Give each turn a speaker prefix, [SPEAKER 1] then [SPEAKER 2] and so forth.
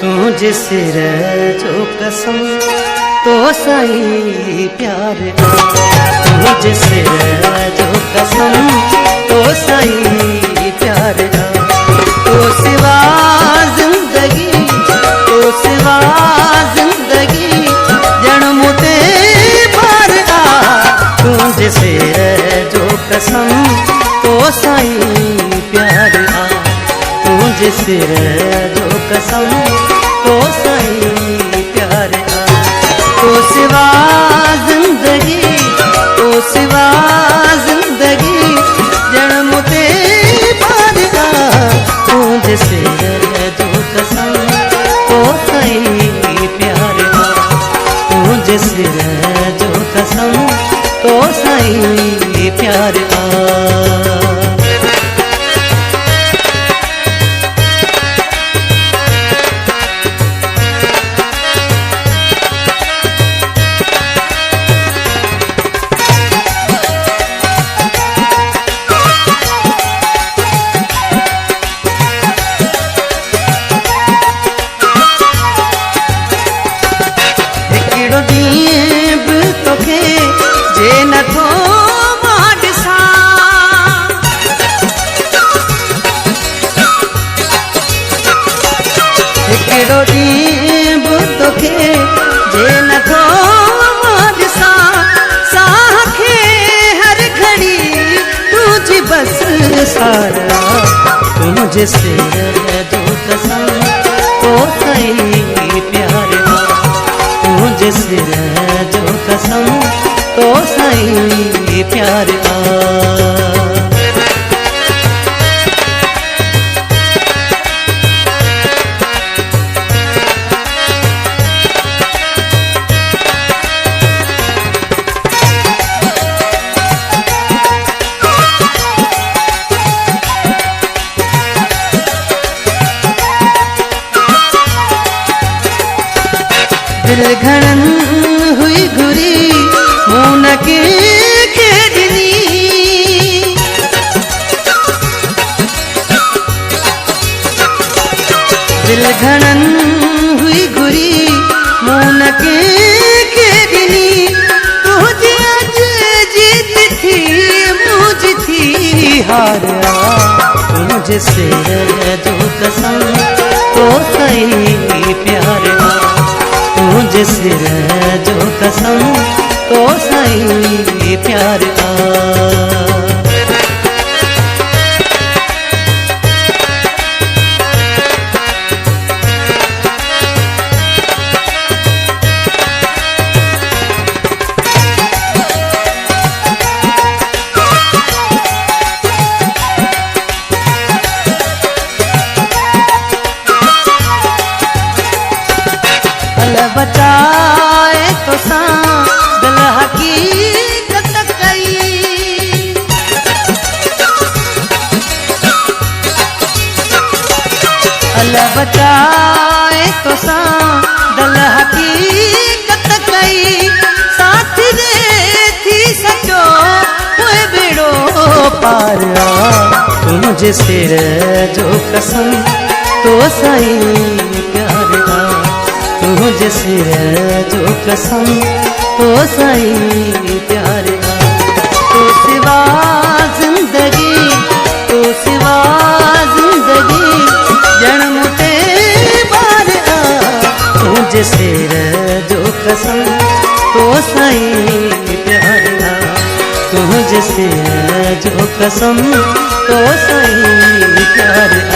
[SPEAKER 1] तुझे सिर जो कसम तो सही प्यार तुझे सिर जो कसम तो सही प्यार तो सिवा जिंदगी तो सिवा जिंदगी जन्म ते पार तुझे सिर जो कसम तो सही प्यार तुझे सिर जो कसम तो सही प्यार तो सिवा जिंदगी तो सिवा जिंदगी जन्म ते पार तुझे सिर जो कसम तो सही प्यार तुझे सिर जो कसम तो सही प्यार सारा तुझे सिर जो कसम तो सही प्यार तुझे सिर जो कसम तो सही प्यार दिल घड़न हुई घुरी मुन के खेदनी दिल घड़न हुई घुरी मुन के खेदनी तुझे आज जीत थी मुझ थी हारा तुझे सिर जो कसम तो सही प्यार तुझे सिर जो कसम तो सही प्यार बचाए तो सा दिल हकीकत कई अल्लाह बचाए तो सा दिल हकीकत कई साथ दे थी सचो हुए बेड़ो पार तुझे सिर जो कसम तो सही प्यार तुझे सिर जो कसम तो सही प्यार तो सिवा जिंदगी तो सिवा जिंदगी जन्म ते पार तुझे सिर जो कसम तो सही प्यार तुझे सिर जो कसम तो सही प्यार